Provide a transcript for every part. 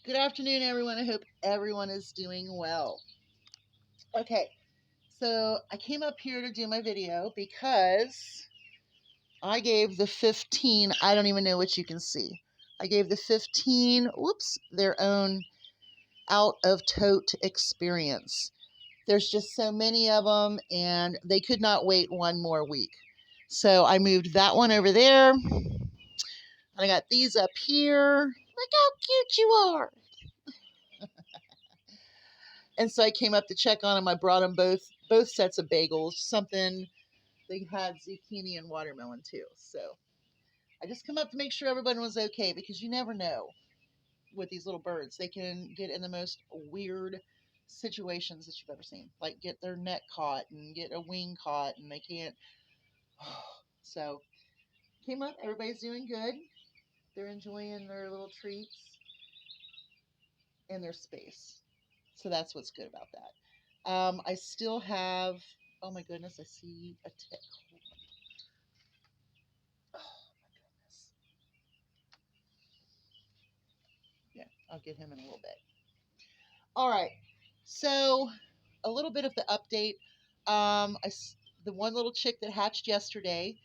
Good afternoon, everyone. I hope everyone is doing well. Okay, so I came up here to do my video because I gave the 15, I don't even know what you can see. I gave the 15, their own out of tote experience. There's just so many of them, and they could not wait one more week. So I moved that one over there, and I got these up here. Look how cute you are. And so I came up to check on them. I brought them both sets of bagels. Something they had zucchini and watermelon too. So I just come up to make sure everybody was okay because you never know with these little birds. They can get in the most weird situations that you've ever seen, like get their neck caught and get a wing caught, and they can't. So came up. Everybody's doing good. They're enjoying their little treats and their space. So that's what's good about that. I still have, oh my goodness, I see a tick. Oh my goodness. Yeah, I'll get him in a little bit. All right. So a little bit of the update. The one little chick that hatched yesterday,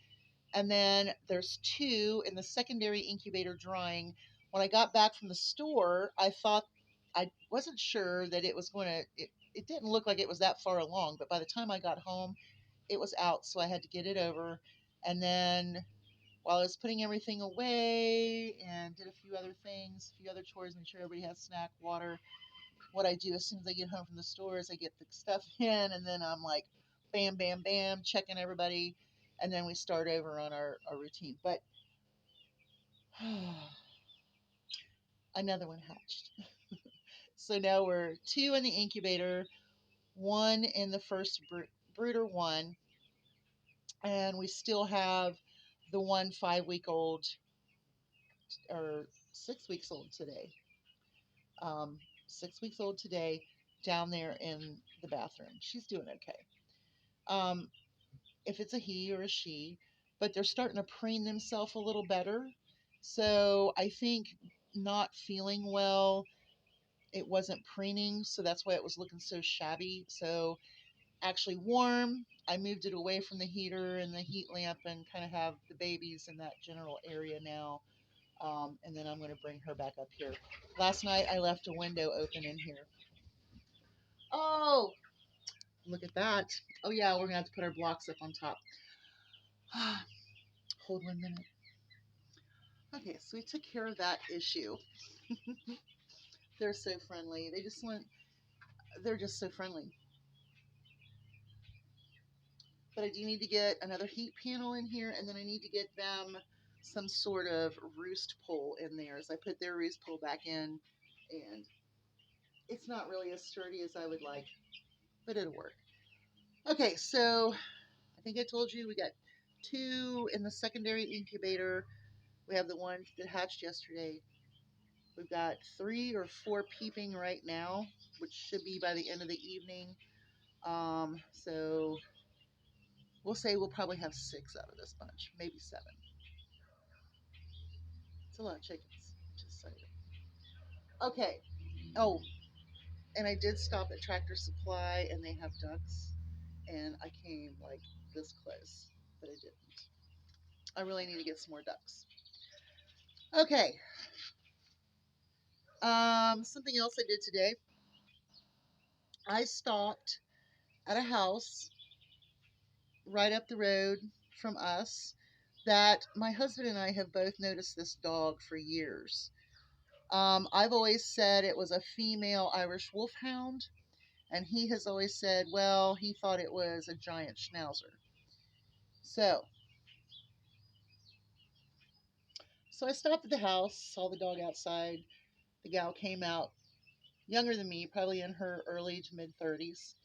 and then there's two in the secondary incubator drying. When I got back from the store, I wasn't sure that it was going to, it didn't look like it was that far along, but by the time I got home, it was out, so I had to get it over. And then while I was putting everything away and did a few other things, a few other chores, make sure everybody has snack, water, what I do as soon as I get home from the store is I get the stuff in, and then I'm like, bam, bam, bam, checking everybody, and then we start over on our routine. But another one hatched. So now we're two in the incubator, one in the first brooder one, and we still have the one 5 week old or 6 weeks old today. Um, 6 weeks old today down there in the bathroom. She's doing okay. Um, if it's a he or a she, but they're starting to preen themselves a little better. So I think not feeling well, it wasn't preening, so that's why it was looking so shabby. So actually warm. I moved it away from the heater and the heat lamp and kind of have the babies in that general area now. And then I'm going to bring her back up here. Last night I left a window open in here. Oh, look at that. Oh yeah, we're going to have to put our blocks up on top. Hold 1 minute. Okay, so we took care of that issue. They're so friendly. They're just so friendly. But I do need to get another heat panel in here, and then I need to get them some sort of roost pole in there as I put their roost pole back in, and it's not really as sturdy as I would like, but it'll work. Okay, so I think I told you we got two in the secondary incubator. We have the one that hatched yesterday. We've got 3 or 4 peeping right now, which should be by the end of the evening. So we'll say we'll probably have 6 out of this bunch, maybe 7. It's a lot of chickens, just so you know. Okay. Oh, and I did stop at Tractor Supply, and they have ducks, and I came like this close, but I didn't. I really need to get some more ducks. Okay. Something else I did today. I stopped at a house right up the road from us that my husband and I have both noticed this dog for years. I've always said it was a female Irish Wolfhound, and he has always said, well, he thought it was a giant Schnauzer. So I stopped at the house, saw the dog outside. The gal came out, younger than me, probably in her early to mid 30s.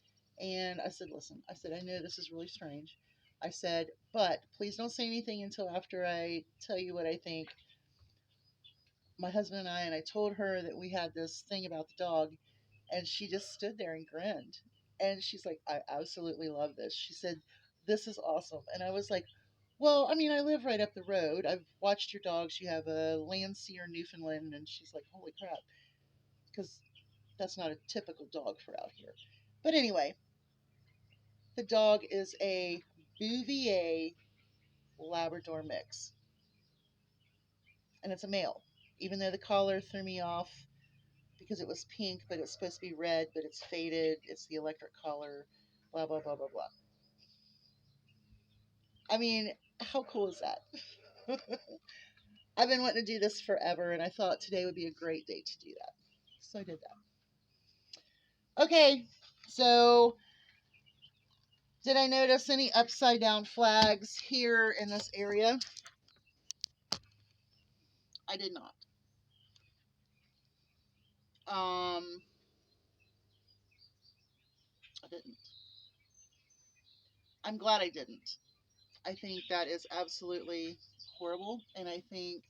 And I said, listen, I said, I know this is really strange. I said, but please don't say anything until after I tell you what I think. My husband and I told her that we had this thing about the dog, and she just stood there and grinned. And she's like, I absolutely love this. She said, this is awesome. And I was like, well, I mean, I live right up the road. I've watched your dogs. You have a Landseer Newfoundland. And she's like, holy crap. because that's not a typical dog for out here. But anyway, the dog is a Bouvier Labrador mix, and it's a male. Even though the collar threw me off because it was pink, but it's supposed to be red, but it's faded. It's the electric collar. Blah blah blah blah blah. I mean, how cool is that? I've been wanting to do this forever, and I thought today would be a great day to do that. So I did that. Okay, so did I notice any upside down flags here in this area? I did not. I didn't. I'm glad I didn't. I think that is absolutely horrible, and I think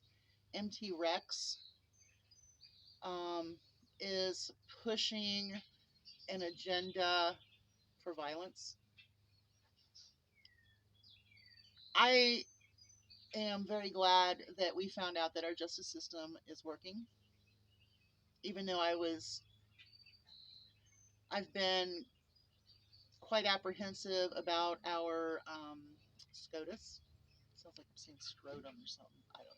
MTRex um, is pushing an agenda for violence. I am very glad that we found out that our justice system is working, even though I've been quite apprehensive about our SCOTUS. Sounds like I'm saying scrotum or something. I don't know.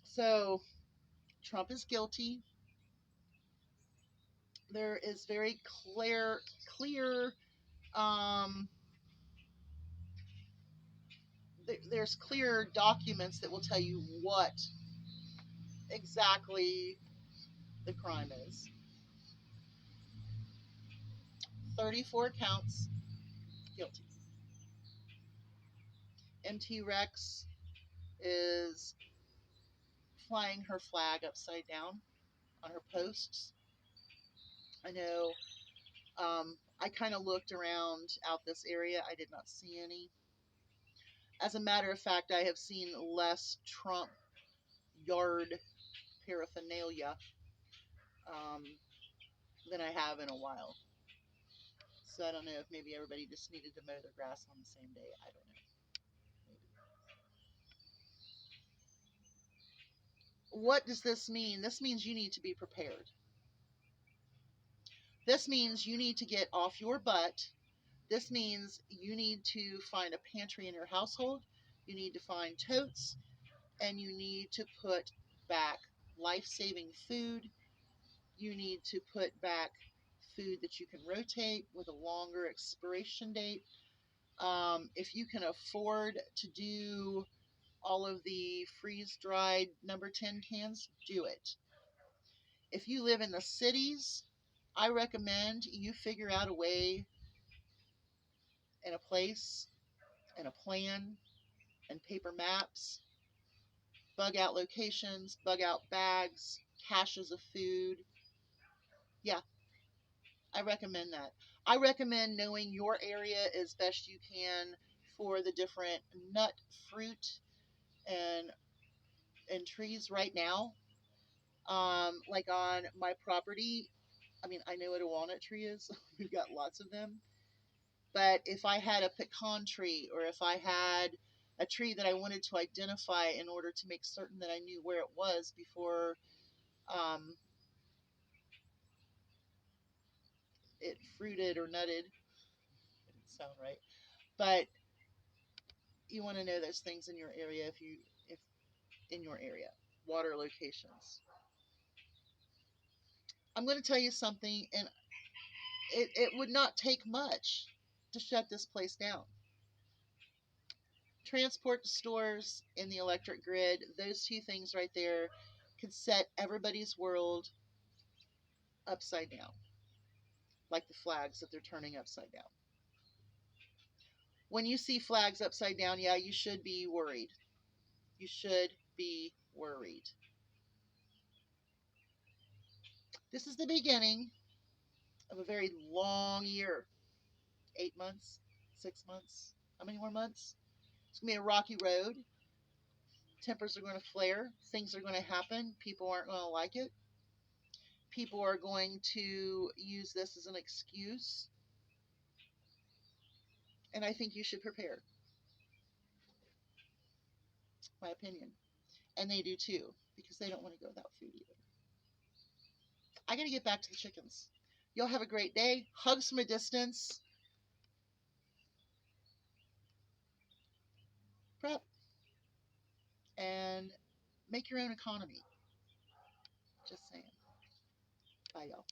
So Trump is guilty. There is very clear. Um, there's clear documents that will tell you what exactly the crime is. 34 counts, guilty. MTRex is flying her flag upside down on her posts. I know. I kind of looked around out this area. I did not see any. As a matter of fact, I have seen less Trump yard paraphernalia um, than I have in a while. So I don't know if maybe everybody just needed to mow their grass on the same day. I don't know. Maybe. What does this mean? This means you need to be prepared. This means you need to get off your butt. This means you need to find a pantry in your household. You need to find totes, and you need to put back life-saving food. You need to put back food that you can rotate with a longer expiration date. If you can afford to do all of the freeze-dried number 10 cans, do it. If you live in the cities, I recommend you figure out a way and a place and a plan and paper maps, bug out locations, bug out bags, caches of food. Yeah, I recommend that. I recommend knowing your area as best you can for the different nut, fruit, and trees right now. Like on my property, I mean, I know what a walnut tree is. We've got lots of them. But if I had a pecan tree, or if I had a tree that I wanted to identify in order to make certain that I knew where it was before um, it fruited or nutted, it didn't sound right. But you want to know those things in your area if in your area, water locations. I'm going to tell you something, and it would not take much to shut this place down. Transport to stores and the electric grid, those two things right there could set everybody's world upside down, like the flags that they're turning upside down. When you see flags upside down, yeah, you should be worried. You should be worried. This is the beginning of a very long year. 8 months, 6 months. How many more months? It's going to be a rocky road. Tempers are going to flare. Things are going to happen. People aren't going to like it. People are going to use this as an excuse. And I think you should prepare. My opinion. And they do too. because they don't want to go without food either. I got to get back to the chickens. Y'all have a great day. Hugs from a distance. Prep and make your own economy. Just saying. Bye, y'all.